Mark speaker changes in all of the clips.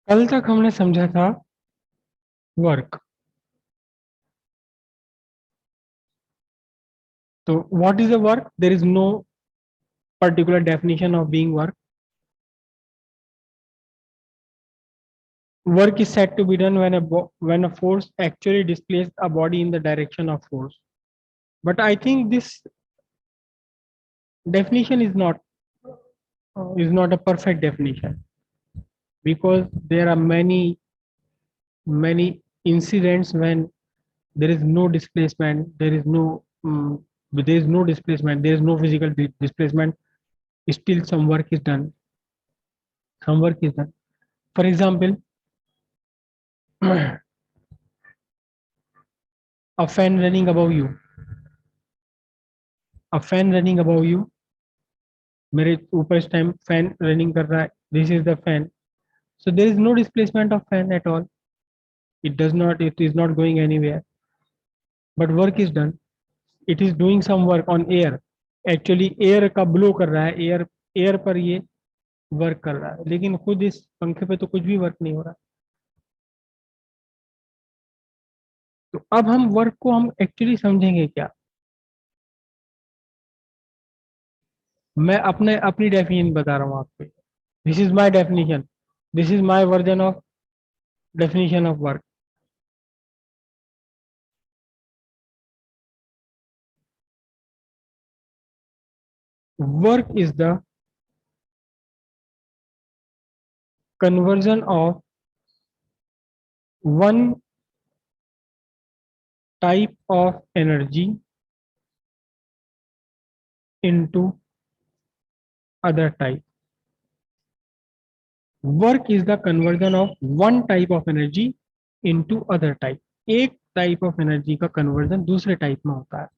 Speaker 1: कल तक हमने समझा था वर्क। तो what is a work? There is no particular definition of being work. Work is said to be done when when a force actually displaces a body in the direction of force. But I think this definition is not a perfect definition, because there are many incidents when there is no displacement, there is no displacement, there is no physical displacement. Still, some work is done. Some work is done. For example, a fan running above you, a fan running above you. मेरे ऊपर इस time fan running कर रहा है. This is the fan. So there is no displacement of fan at all. It is not going anywhere. But work is done. It is doing some work on air. Actually air का blow कर रहा है. Air पर ये work कर रहा है, लेकिन खुद इस पंखे पे तो कुछ भी वर्क नहीं हो रहा. तो अब हम वर्क को हम एक्चुअली समझेंगे क्या? मैं अपनी डेफिनेशन बता रहा हूँ आपको. This is my definition. This is my version of definition of work. Work is the conversion of one type of energy into other type. Work is the conversion of one type of energy into other type. एक type of energy का conversion दूसरे type में होता है.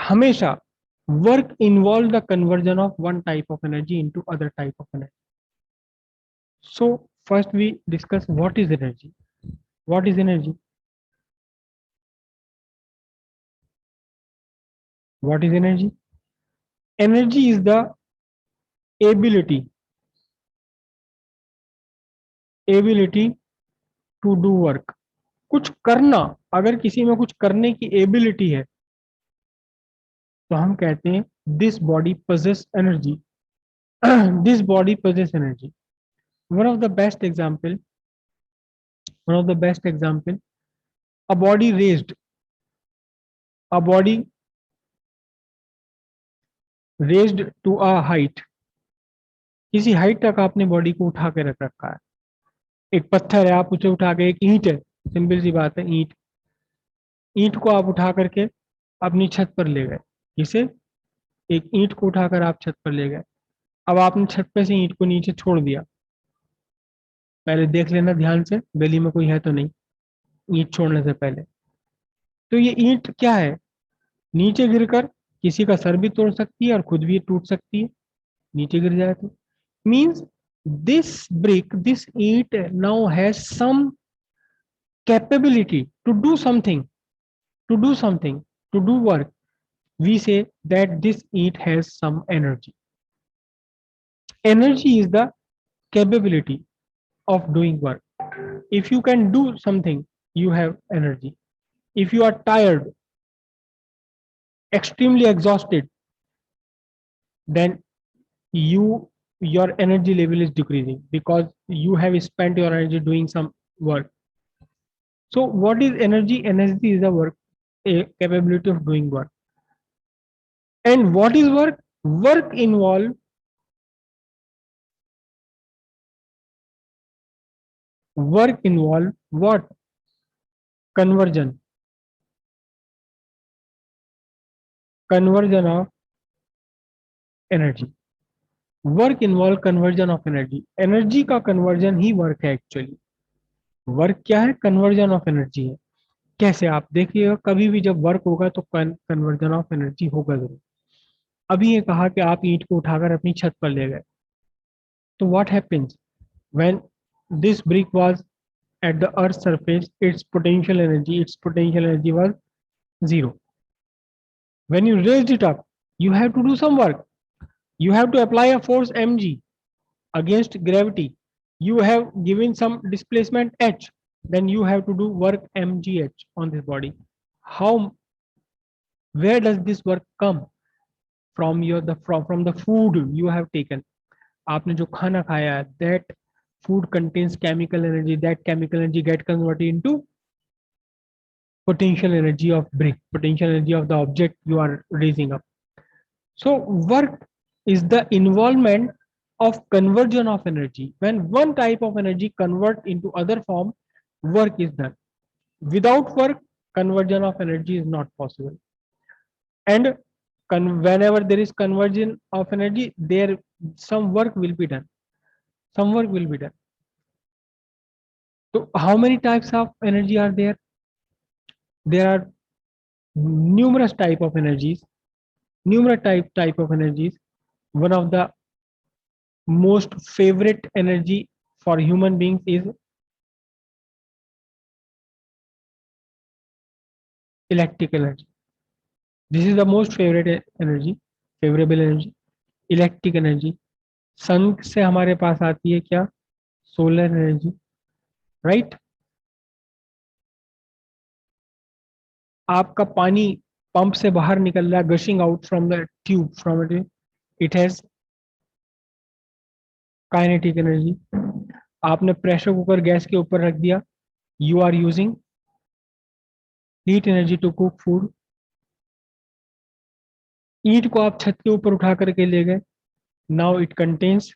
Speaker 1: हमेशा work involve the conversion of one type of energy into other type of energy. So first we discuss what is energy. What is energy? What is energy? Energy is the ability to do work. कुछ करना. अगर किसी में कुछ करने की ability है तो हम कहते हैं this body possess energy. This body possess energy. one of the best example one of the best example, a body raised to a height. किसी हाइट तक आपने बॉडी को उठा के रख रखा है. एक पत्थर है, आप उसे उठा के, एक ईंट है, सिंपल सी बात है, ईंट. ईंट को आप उठा करके अपनी छत पर ले गए. किसे? एक ईंट को उठाकर आप छत पर ले गए. अब आपने छत पे से ईंट को नीचे छोड़ दिया. पहले देख लेना ध्यान से गली में कोई है तो नहीं, ईंट छोड़ने से पहले. तो ये ईंट क्या है? नीचे गिरकर किसी का सर भी तोड़ सकती है और खुद भी टूट सकती है, नीचे गिर जाए तो. मीन्स दिस ईंट now has some capability to do something, to do something, to do work. We say that this ink has some energy. Energy is the capability of doing work. If you can do something, you have energy. If you are tired, extremely exhausted, then your energy level is decreasing because you have spent your energy doing some work. So what is energy? Energy is the work, a capability of doing work. And what is work? Work involve what? Conversion of energy. Work involve conversion of energy. Energy का conversion ही work है actually. Work क्या है? Conversion of energy है. कैसे? आप देखिएगा, कभी भी जब वर्क होगा तो कन्वर्जन ऑफ एनर्जी होगा जरूर. अभी ये कहा कि आप ईंट को उठाकर अपनी छत पर ले गए. तो what happens when this brick was at the earth's surface? Its potential energy was zero. When you raised it up, you have to do some work. You have to apply a force mg against gravity. you have given some displacement h, then you have to do work mgh on this body. How, where does this work come from? Your the from the food you have taken. आपने जो खाना खाया है, that food contains chemical energy. That chemical energy get converted into potential energy of brick, potential energy of the object you are raising up. So work is the involvement of conversion of energy. When one type of energy convert into other form, work is done. Without work, conversion of energy is not possible. And whenever there is conversion of energy, there some work will be done. Some work will be done. So how many types of energy are there? There are numerous type of energies. Numerous type of energies. One of the most favorite energy for human beings is electric energy. This is the most favorite energy, favorable energy, electric energy. Sun से हमारे पास आती है क्या? Solar energy, right. आपका पानी pump से बाहर निकल रहा है, gushing out from the tube, from it has kinetic energy. आपने प्रेशर कुकर गैस के ऊपर रख दिया, you are using heat energy to cook food. ईंट को आप छत के ऊपर उठा करके ले गए, now it contains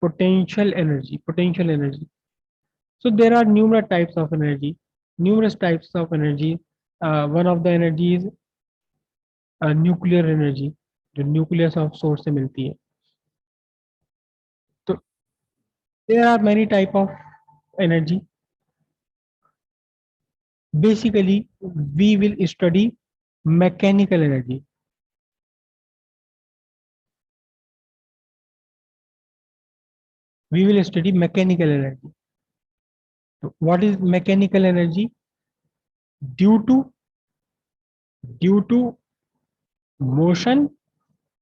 Speaker 1: potential energy, potential energy. So there are numerous types of energy, numerous types of energy. One of the energy is nuclear energy, जो nucleus of source से मिलती है. तो there are many type of energy. Basically, we will study mechanical energy. We will study mechanical energy. So what is mechanical energy? Due to motion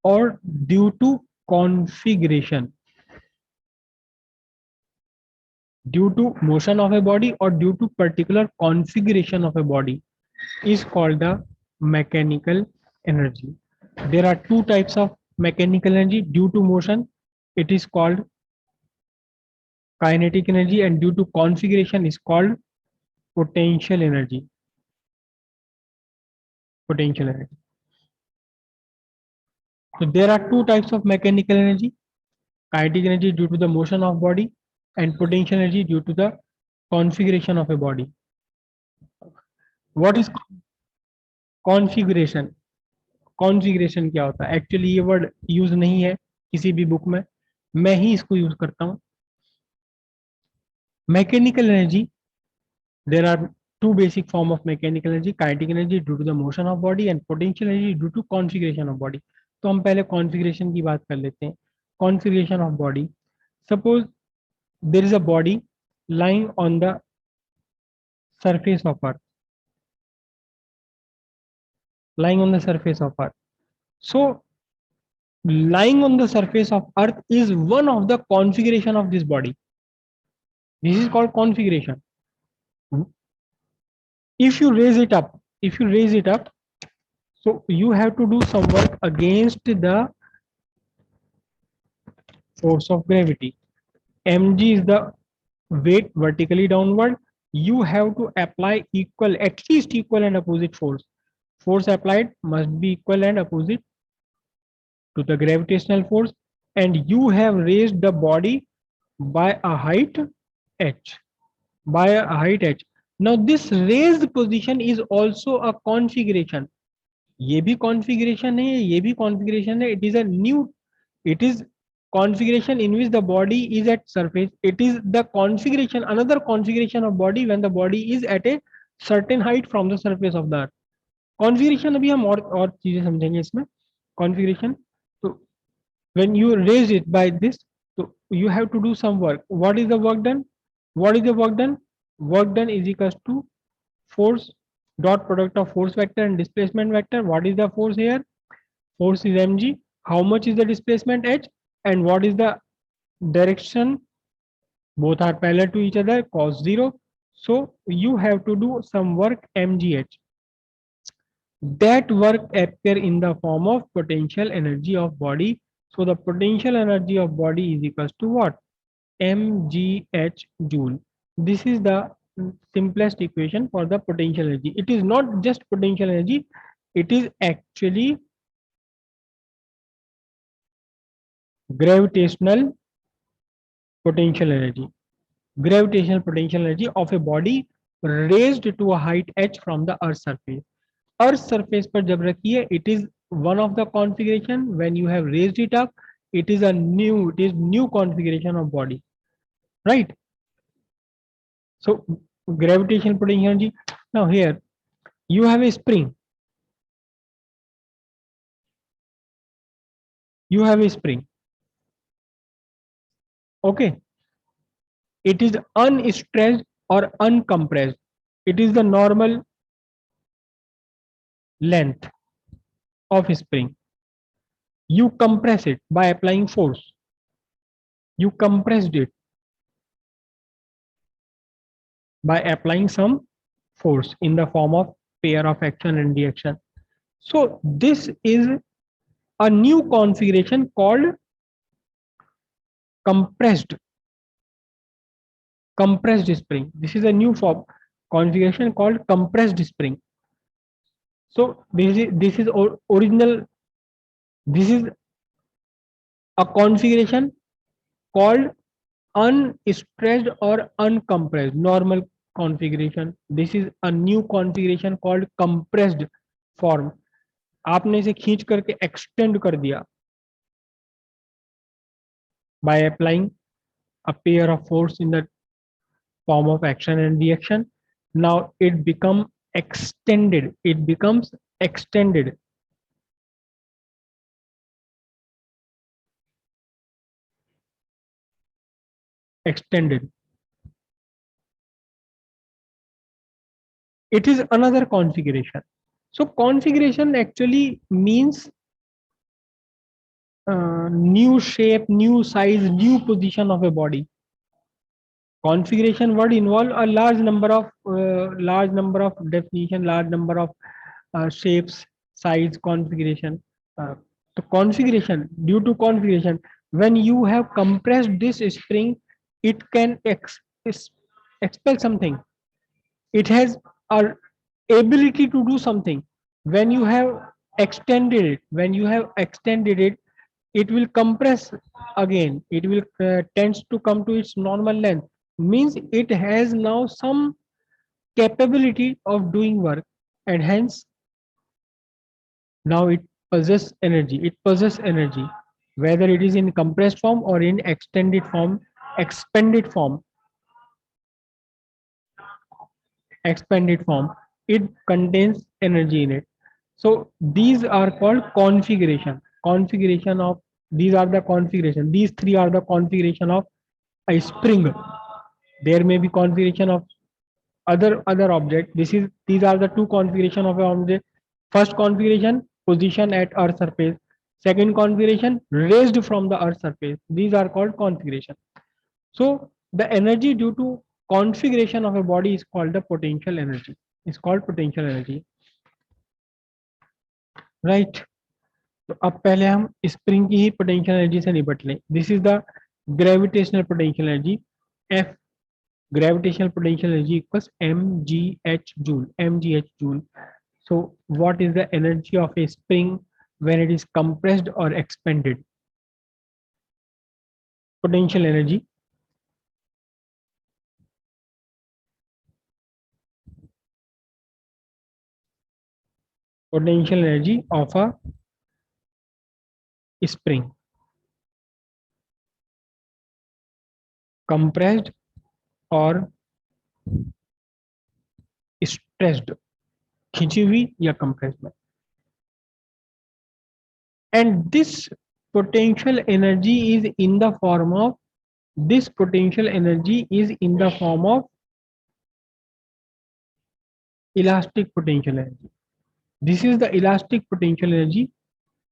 Speaker 1: or due to configuration. Due to motion of a body or due to particular configuration of a body is called the mechanical energy. There are two types of mechanical energy. Due to motion, it is called kinetic energy, and due to configuration is called potential energy. Potential energy. So there are two types of mechanical energy: kinetic energy due to the motion of body, and potential energy due to the configuration of a body. What is configuration? Configuration क्या होता है? Actually ये word use नहीं है किसी भी book में, मैं ही इसको यूज करता हूं. Mechanical energy, there are two basic form of mechanical energy: kinetic energy due to the motion of body and potential energy due to configuration of body. तो हम पहले कॉन्फ़िगरेशन की बात कर लेते हैं. Configuration of body, suppose there is a body lying on the surface of earth, lying on the surface of earth. So lying on the surface of earth is one of the configuration of this body. This is called configuration. If you raise it up, so you have to do some work against the force of gravity. Mg is the weight vertically downward. You have to apply equal, at least equal and opposite force. Force applied must be equal and opposite to the gravitational force, and you have raised the body by a height h. By a height h. Now this raised position is also a configuration. ये भी configuration है, ये भी configuration है. It is a new, it is configuration in which the body is at surface. It is the configuration, another configuration of body when the body is at a certain height from the surface of the earth. Configuration अभी हम और चीजें समझेंगे इसमें. Configuration. So when you raise it by this, so you have to do some work. What is the work done? What is the work done? Work done is equals to force dot product of force vector and displacement vector. What is the force here? Force is mg. How much is the displacement h? And what is the direction both are parallel to each other, cos 0. So you have to do some work mgh. That work appear in the form of potential energy of body. So the potential energy of body is equals to what? mgh joule. This is the simplest equation for the potential energy. It is not just potential energy, it is actually gravitational potential energy. Gravitational potential energy of a body raised to a height h from the earth surface. Earth surface पर जब रखिए, it is one of the configuration. When you have raised it up, it is new configuration of body, right? So gravitational potential energy. Now here you have a spring. You have a spring. Okay. It is unstressed or uncompressed. It is the normal length of a spring. You compress it by applying force. You compressed it by applying some force in the form of pair of action and reaction. So this is a new configuration called compressed spring. This is a new form configuration called compressed spring. So this is original. This is a configuration called unstressed or uncompressed normal configuration. This is a new configuration called compressed form. आपने इसे खींच करके extend कर दिया by applying a pair of force in the form of action and reaction. Now it becomes extended. It becomes extended. Extended. It is another configuration. So configuration actually means new shape, new size, new position of a body. Configuration word involve a large number of definition, large number of shapes, size, configuration. Uh, the configuration, due to configuration, when you have compressed this spring, it can expel something. It has a ability to do something. When you have extended it, it will compress again. It will tends to come to its normal length. Means it has now some capability of doing work, and hence now it possesses energy. It possesses energy, whether it is in compressed form or in extended form, expanded form. Expanded form, it contains energy in it. So these are called configuration of, these are the configuration, these three are the configuration of a spring. There may be configuration of other object. These are the two configuration of an object. First configuration, position at earth surface. Second configuration, raised from the earth surface. These are called configuration. So the energy due to configuration of a body is called the potential energy. It's called potential energy, right? तो अब पहले हम spring की ही potential energy से निपट लें. This is the gravitational potential energy. F gravitational potential energy equals mgh joule. Mgh joule. So what is the energy of a spring when it is compressed or expanded? Potential energy. Potential energy of a spring compressed or stressed, खींची हुई या compressed में. And this potential energy is in the form of, this potential energy is in the form of elastic potential energy. This is the elastic potential energy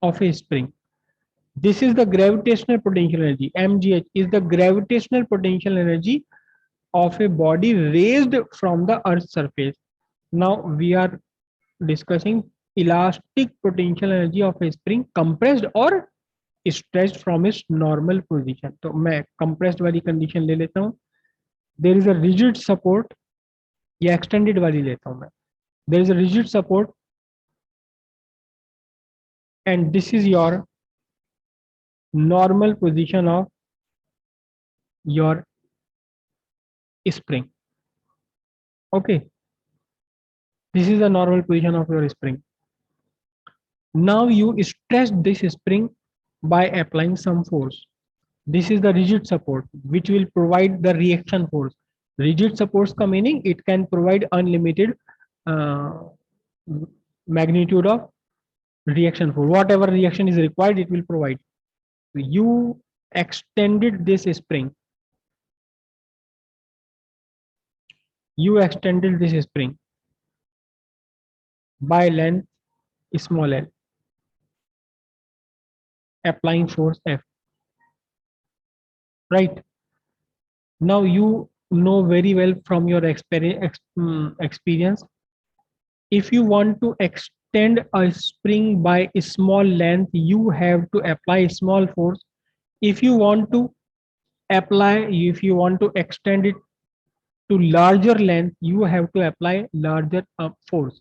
Speaker 1: of a spring. This is the gravitational potential energy. mgh is the gravitational potential energy of a body raised from the earth's surface. Now we are discussing elastic potential energy of a spring compressed or stretched from its normal position. तो मैं compressed वाली condition ले लेता हूँ. There is a rigid support, या extended वाली लेता हूँ मैं. There is a rigid support and this is your normal position of your spring. Okay, this is the normal position of your spring. Now you stretch this spring by applying some force. This is the rigid support which will provide the reaction force. Rigid supports का meaning it can provide unlimited uh, magnitude of reaction force. Whatever reaction is required, it will provide. You extended this spring. You extended this spring by length small l, applying force F. Right. Now you know very well from your experience, if you want to extend a spring by a small length, you have to apply a small force. If you want to if you want to extend it to larger length, you have to apply larger force.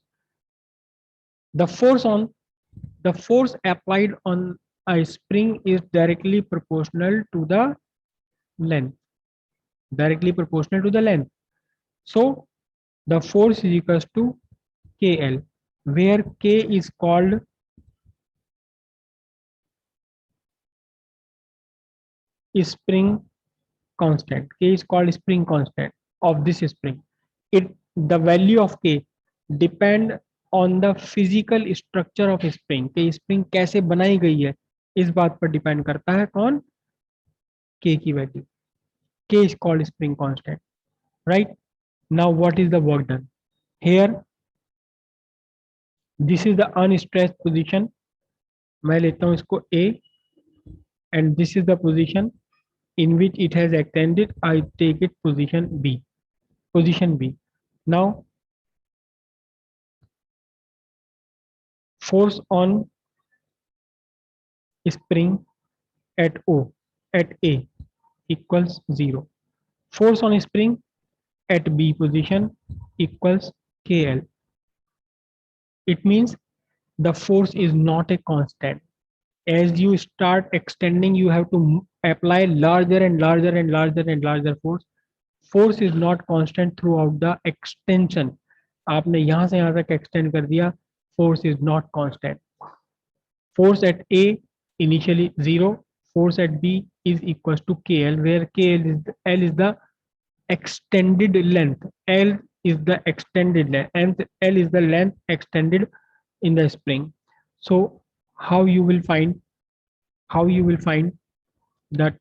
Speaker 1: The force on the force applied on a spring is directly proportional to the length. Directly proportional to the length. So the force is equals to KL, where K is called spring constant. K is called spring constant of this spring. The value of K depend on the physical structure of spring. कि spring कैसे बनाई गई है इस बात पर depend करता है कौन, K की value. K is called spring constant. Right? Now what is the work done? Here this is the unstressed position. मैं लेता हूँ इसको A and this is the position in which it has extended. I take it position B. Position B. Now force on spring at O at A equals 0. Force on spring at B position equals KL. It means the force is not a constant. As you start extending, you have to apply larger and larger and larger and larger force. Force is not constant throughout the extension. आपने यहाँ से यहाँ तक extend कर दिया, force is not constant. Force at A initially 0, force at B is equals to KL, where KL is L is the extended length. L is the extended length, and L is the length extended in the spring. So how you will find that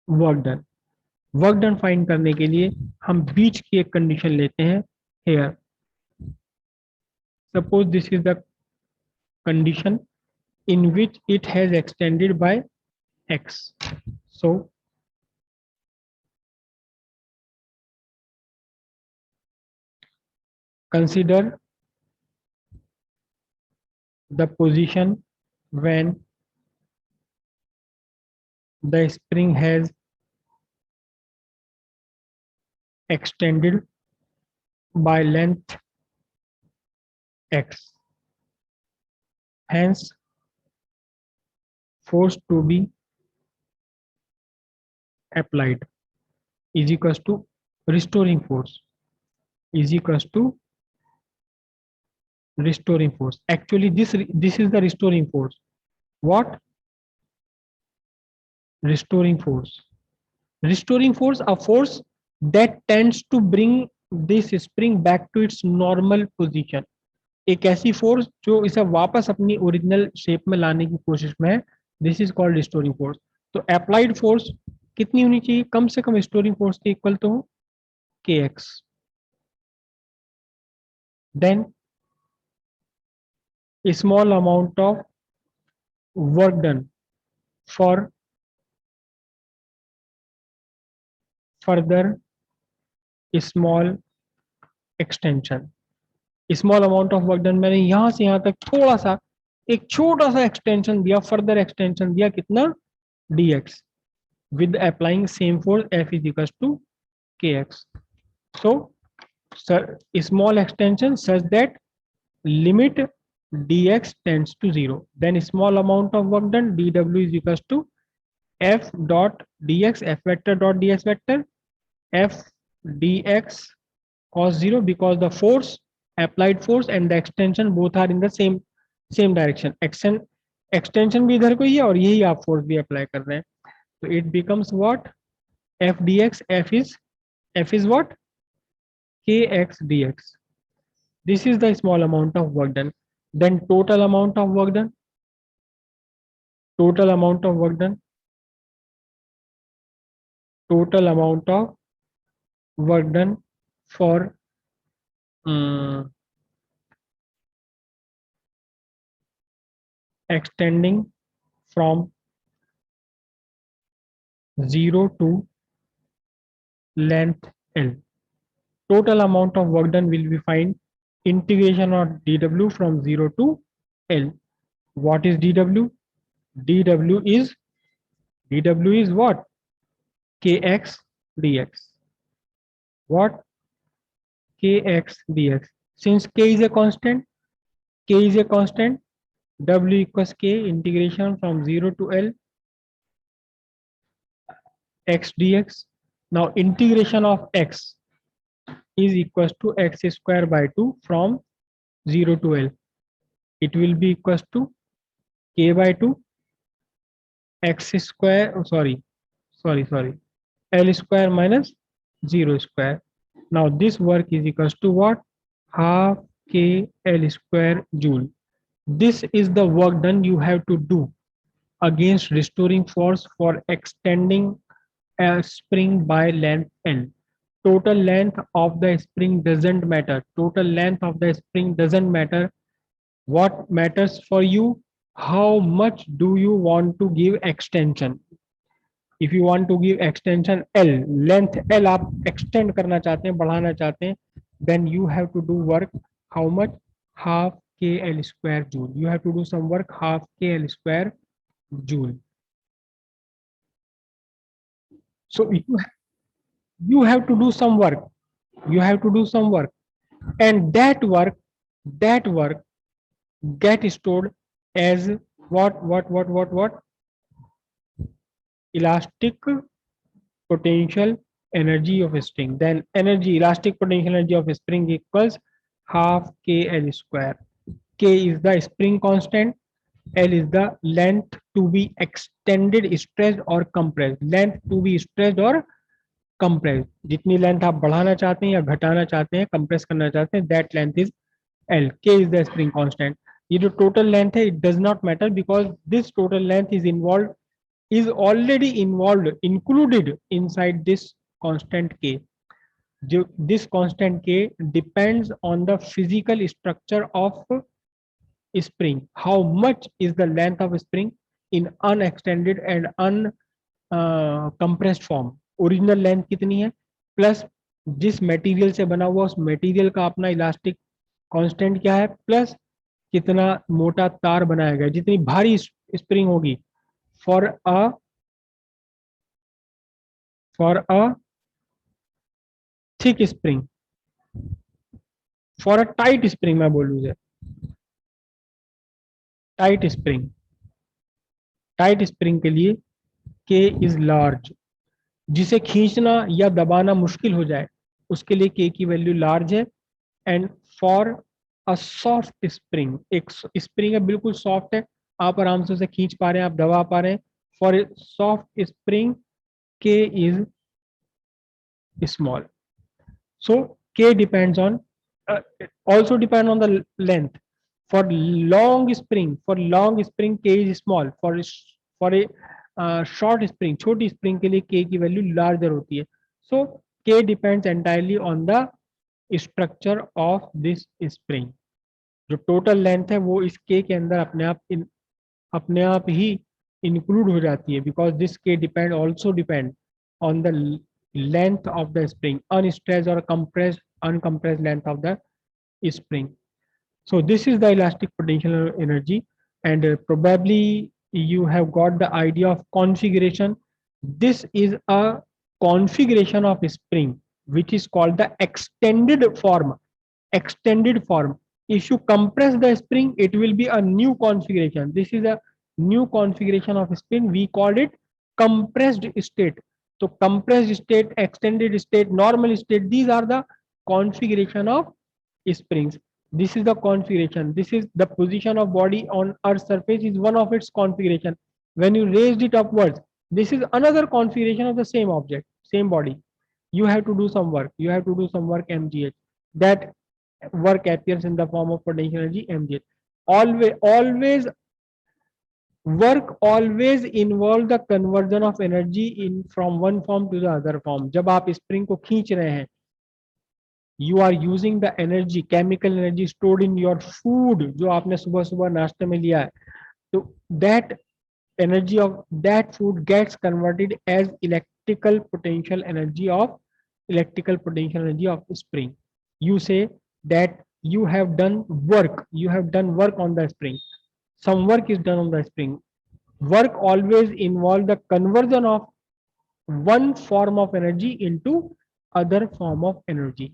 Speaker 1: work done. Work done find करने के लिए हम बीच की एक condition लेते हैं. Here suppose this is the condition in which it has extended by x. So consider the position when the spring has extended by length x. Hence, force to be applied is equals to restoring force is equals to restoring force. Actually, this is the restoring force. What? Restoring force. Restoring force, a force that tends to bring this spring back to its normal position. एक ऐसी force जो इसे वापस अपनी original shape में लाने की कोशिश में है. This is called restoring force. तो अप्लाइड फोर्स कितनी होनी चाहिए? कम से कम रिस्टोरिंग फोर्स के इक्वल तो हो kx. Then a small amount of work done for further small extension. Small amount of work done, मैंने यहां से यहां तक थोड़ा सा एक छोटा सा एक्सटेंशन दिया, फर्दर एक्सटेंशन दिया, कितना, dx, with applying same force F is equals to kx. So small extension such that limit dx tends to 0, then small amount of work done dw is equals to f dot dx, f vector dot ds vector, f dx cos 0 because the force, applied force and the extension both are in the same direction. Extension भी इधर को ही है और यही आप force भी apply कर रहे हैं. So it becomes what, f dx, f is what, kx dx. This is the small amount of work done. Then total amount of work done, total amount of work done, total amount of work done for extending from 0 to length L. Total amount of work done will be find integration of dw from 0 to L. What is dw? dw is what? Kx dx. What? Kx dx. Since k is a constant, w equals k integration from 0 to L x dx. Now integration of x is equals to x square by 2 from 0 to L. It will be equals to k by 2 x square, sorry, L square minus 0 square. Now this work is equals to what? Half k L square joule. This is the work done you have to do against restoring force for extending a spring by length L. Total length of the spring doesn't matter. Total length of the spring doesn't matter. What matters for you? How much do you want to give extension? If you want to give extension L, length L आप extend करना चाहते हैं, बढ़ाना चाहते हैं, then you have to do work how much? Half kl square joule. You have to do some work half kl square joule. So you have to do some work. You have to do some work, and that work get stored as what? Elastic potential energy of a spring. Then energy, elastic potential energy of a spring equals half kl square. K is the spring constant, L is the length to be extended, stretched or compressed. Length to be stretched or compressed. जितनी length आप बढ़ाना चाहते हैं या घटाना चाहते हैं, compress करना चाहते हैं, that length is L. K is the spring constant. ये जो total length है, it does not matter because this total length is already included inside this constant K. This constant K depends on the physical structure of spring. How much is the length of spring in unextended and uncompressed form? Original length कितनी है, plus जिस material से बना हुआ उस material का अपना elastic constant क्या है, प्लस कितना मोटा तार बनाया गया, जितनी भारी स्प्रिंग होगी for a thick spring, for a tight spring, मैं बोलूँ टाइट स्प्रिंग के लिए K इज लार्ज. जिसे खींचना या दबाना मुश्किल हो जाए उसके लिए K की वैल्यू लार्ज है. And for a soft spring, एक स्प्रिंग है बिल्कुल सॉफ्ट है, आप आराम से उसे खींच पा रहे हैं, आप दबा पा रहे हैं, for a soft spring K is small. So K depends on, also depend on the length. For long spring K is small. For a short spring, छोटी स्प्रिंग के लिए K की वैल्यू लार्जर होती है. सो K depends entirely on the structure of this spring. जो total length है वो इस K के अंदर अपने आप ही इंक्लूड हो जाती है, बिकॉज दिस के depend also depend on the length of the spring, unstretch और compressed uncompressed length of the spring. So this is the elastic potential energy, and probably you have got the idea of configuration. This is a configuration of spring which is called the extended form. Extended form. If you compress the spring, it will be a new configuration. This is a new configuration of spring. We call it compressed state. So compressed state, extended state, normal state, these are the configuration of springs. This is the configuration. This is the position of body on earth's surface is one of its configuration. When you raised it upwards, this is another configuration of the same object, same body. You have to do some work. You have to do some work, mgh. That work appears in the form of potential energy, mgh. Always work always involve the conversion of energy in from one form to the other form. जब आप spring को खींच रहे हैं, you are using the energy, chemical energy stored in your food, जो आपने सुबह सुबह नाश्ते में लिया है, तो that energy of that food gets converted as electrical potential energy of spring. You say that you have done work on the spring. Some work is done on the spring. Work always involves the conversion of one form of energy into other form of energy.